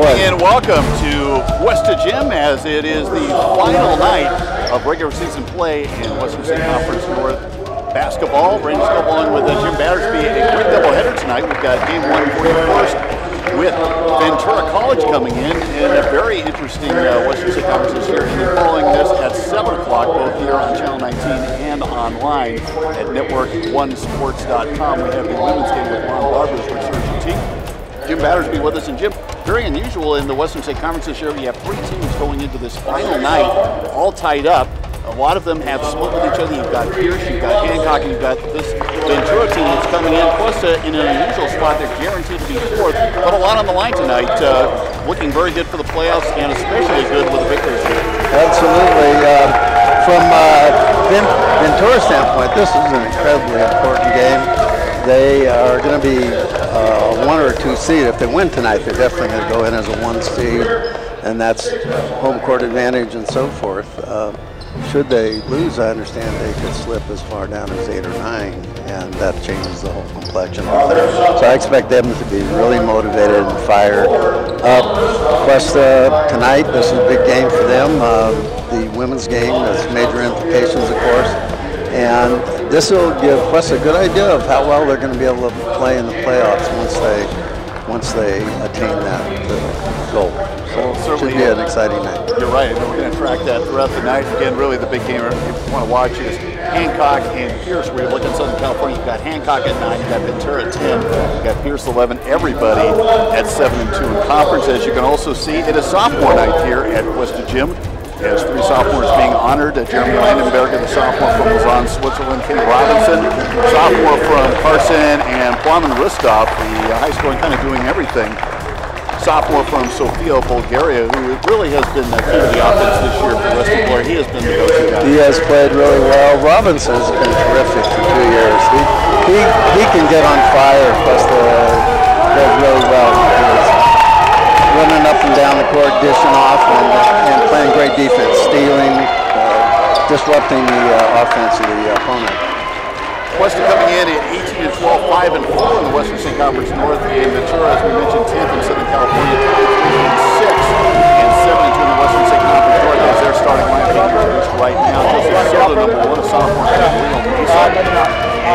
morning and welcome to Cuesta Gym, as it is the final night of regular season play in Western State Conference North basketball. Rangers go along with Jim Battersby. A great doubleheader tonight. We've got game one for you first with Ventura College coming in a very interesting Western State Conference this year. And they're following this at 7 o'clock, both here on Channel 19 and online at network1sports.com. We have the women's game with Ron Barber's resurgent team. Jim Battersby with us. And Jim, very unusual in the Western State Conference this year. We have three teams going into this final night, all tied up. A lot of them have split with each other. You've got Pierce, you've got Hancock, and you've got this Ventura team that's coming in. Cuesta in an unusual spot. They're guaranteed to be fourth, but a lot on the line tonight. Looking very good for the playoffs, and especially good with the victories here. Absolutely. From Ventura's standpoint, this is an incredibly important game. They are going to be a 1 or 2 seed. If they win tonight, they're definitely going to go in as a 1 seed, and that's home court advantage and so forth. Should they lose, I understand they could slip as far down as 8 or 9, and that changes the whole complexion of there. So I expect them to be really motivated and fired up. Cuesta tonight, this is a big game for them. The women's game has major implications, of course, and this will give Cuesta a good idea of how well they're going to be able to play in the playoffs once they attain that goal. So it should be an exciting night. You're right. We're going to track that throughout the night. Again, really the big game you want to watch is Hancock and Pierce. Where you look in Southern California, you've got Hancock at 9, you've got Ventura at 10, you've got Pierce 11, everybody at 7 and 2 in conference. As you can also see, it is sophomore night here at Cuesta Gym. There's 3 sophomores being honored. Jeremy Landenberger, the sophomore from Lausanne, Switzerland. Kenny Robinson, sophomore from Carson, and Plamen Ristov, the high scoring, kind of doing everything sophomore from Sofia, Bulgaria, who really has been the key to the offense this year for Western Florida. He has been the go-to guy. He has played really well. Robinson has been terrific for 2 years. He can get on fire, plus does really well. He's running up and down the court, dishing off, and playing great defense, stealing, disrupting the offense of the opponent. Cuesta coming in at 18 and 12, 5 and 4 in the Western State Conference North, and Ventura, as we mentioned, 10th in Southern California, 23 and 6, and 7 and 2 in the Western State Conference North. As their starting lineup being introduced right now, Joseph Soto, number 1, a sophomore, Leo Mesa,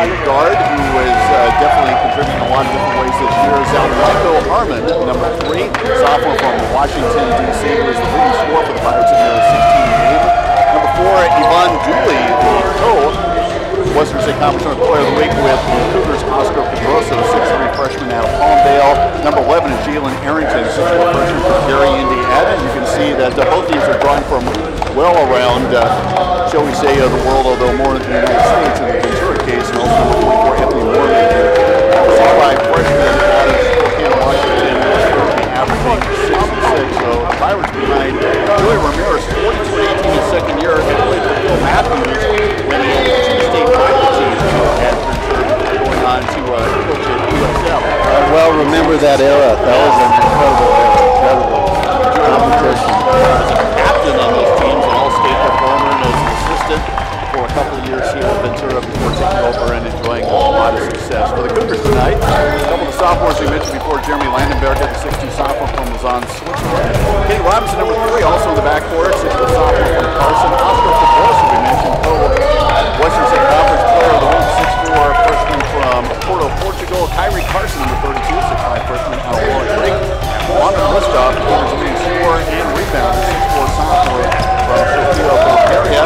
a guard who is definitely contributing a lot of different ways this year. Zalmichael Harmon, number 3, sophomore from Washington, D.C., who is the leading scorer for the Pirates in their 16 game. Number 4, Yvonne Dooley, the Western State Conference North Player of the Week with the Cougars, Oscar Pedrosa, the 6'3" freshman out of Palmdale. Number 11 is Jalen Arrington, 6'4" freshman from Gary, Indiana. You can see that both teams are drawing from well around, shall we say, the world, although more in the United States in the Ventura case, and also looking for Anthony Morgan. By freshman out of Spokane, Washington, averaging 6 and 6. So the Pirates behind Joey Ramirez, 42-18 in second year, and played for Phil Matthews when he state rival team at Ventura, going on to coach at USL. I well remember that era. That was an incredible competition. As a captain on those teams, an all-state performer, and as an assistant for a couple of years here at Ventura before taking over and enjoying a lot of success. For the Cougars tonight, a couple of the sophomores we mentioned before, Jeremy Landenberger, the 6'2" sophomore from Lausanne, Switzerland. Kenny Robinson, number 3, also in the backcourt, 6'2" sophomore from Carson. Oscar Pedrosa, we mentioned, Western State Conference Player of the Week, 6'4" freshman from Porto, Portugal. Kyrie Carson, number 32, 6'5" freshman out of Walnut Creek. Plamen Ristov, Cougars leading scorer and rebounder, 6'4" sophomore from Sofia, Bulgaria.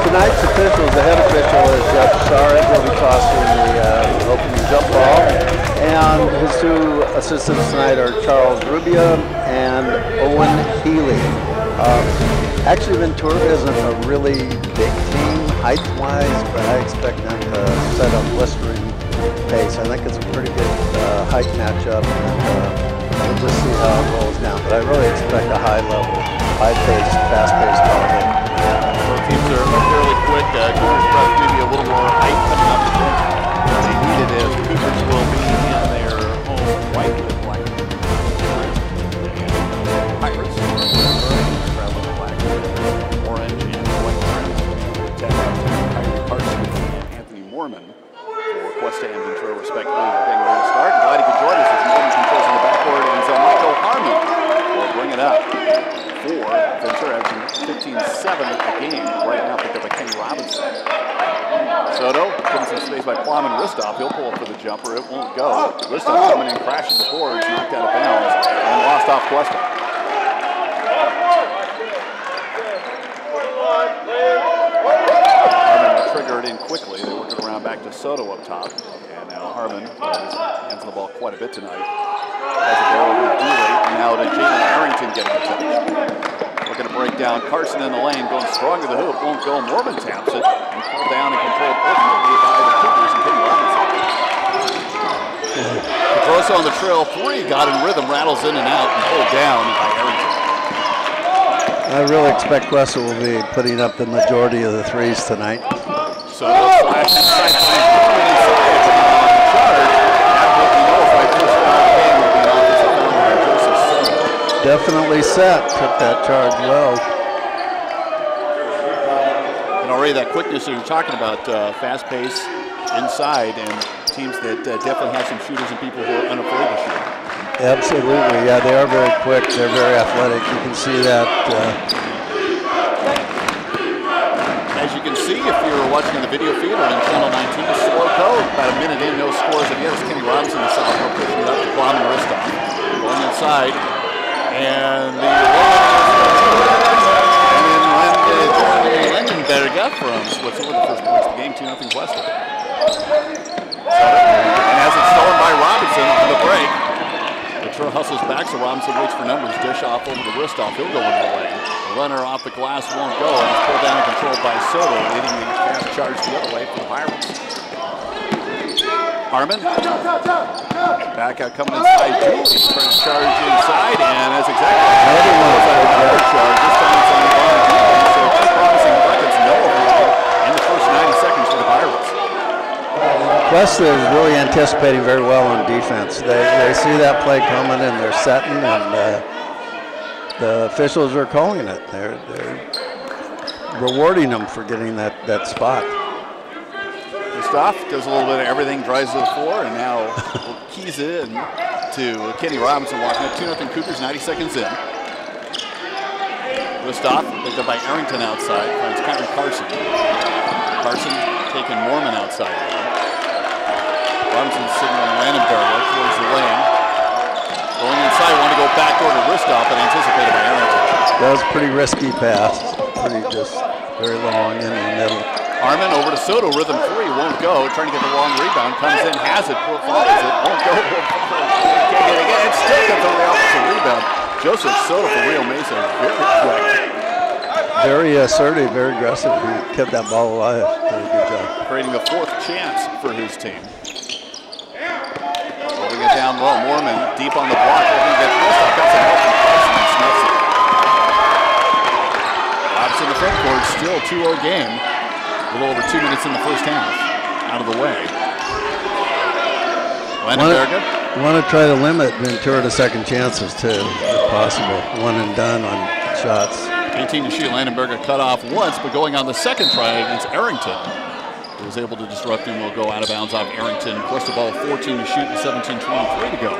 Tonight's officials, the head official is Jeff Sarek. He'll be tossing the opening jump ball. And his 2 assistants tonight are Charles Rubia and Owen Healy. Actually, Ventura isn't a really big team height-wise, but I expect them to set up blistering pace. I think it's a pretty good height matchup, and we'll just see how it rolls down. But I really expect a high-level, high-paced, fast-paced ball game. Both teams are fairly quick. Cougars perhaps maybe a little more height coming up the bench than they needed, as Cougars will be in their home white with black. Pirates traveling black, orange, and white trim. Kyrie Carson and Anthony Morman for Cuesta and Ventura respectively. Getting ready to start. Glad you could join us. a game right now, picked up by Kenny Robinson. Soto putting some space by Plum and Ristoff. He'll pull up for the jumper. It won't go. Ristoff coming in, crashing the boards, knocked out of bounds, and lost off Cuesta. Harmon will trigger it in quickly. They work it around back to Soto up top. And now Harmon has hands on the ball quite a bit tonight. Has it there over to Dooley. Now to Jalen Arrington getting the touch. Looking to break down Carson in the lane, going strong to the hoop. Won't go. Mormon taps it and pulled down and controlled ultimately by the Cougars and Kenny Robinson. Pedrosa on the trail three, got in rhythm, rattles in and out, and pulled down by Arrington. I really expect Cuesta will be putting up the majority of the threes tonight. So flash inside, charge. Absolutely nullified first foul of the game will be an offensive foul by Joseph. Definitely set, took that charge well. And already that quickness that you're talking about, fast pace inside, and teams that definitely have some shooters and people who are unafraid to shoot. Absolutely, yeah, they are very quick. They're very athletic. You can see that. As you can see, if you're watching on the video feed or on Channel 19, slow code. About a minute in, no scores. And yes, Kenny Robinson, the sophomore, pushing it up to Plum and Ristoff. Going inside, and the Jeremy better got from what's over the first points of the game, 2-0 Cuesta. And as it's stolen by Robinson on the break. Ventura hustles back, so Robinson waits for numbers. Dish off over to Ristoff. He'll go into the lane. The runner off the glass won't go, and it's pulled down and controlled by Soto, leading the fast charge the other way for the Pirates. Harmon. Back out coming inside. Dooley trying to charge inside, and that's exactly another charge. This time it's on the ball. So two promising buckets, no overall in the first 90 seconds for the Pirates. Cuesta is really anticipating very well on defense. They see that play coming and they're setting, and the officials are calling it. They're rewarding them for getting that spot. Ristoff does a little bit of everything, drives to the floor, and now keys it in to Kenny Robinson walking up 2-0 Cougars, 90 seconds in. Ristoff picked up by Arrington outside, finds Carson. Carson taking Mormon outside. Robinson signaling Landenberger towards the lane. Going inside, wanted to go backdoor to Ristoff, but anticipated by Arrington. That was a pretty risky pass. Just very long in the middle. Harmon over to Soto, rhythm three, won't go. Trying to get the long rebound, comes in, has it, follows it, won't go. Can't get it again, and still gets over the offensive rebound. Joseph Soto for Rio Mesa, very quick. Very assertive, very aggressive. He kept that ball alive. Did a good job. Creating a fourth chance for his team. Holding it down low. Mormon deep on the block. Looking at Ristoff. Got some help from Carson and snuffs it. Robinson in the front court. Still 2-0 game. A little over 2 minutes in the first half. Out of the way. Landenberger. Want to try to limit Ventura to second chances too, if possible. One and done on shots. 18 to shoot. Landenberger cut off once, but going on the second try against Arrington. Was able to disrupt him. Will go out of bounds off Arrington. Cuesta ball 14 to shoot and 17:23 to go.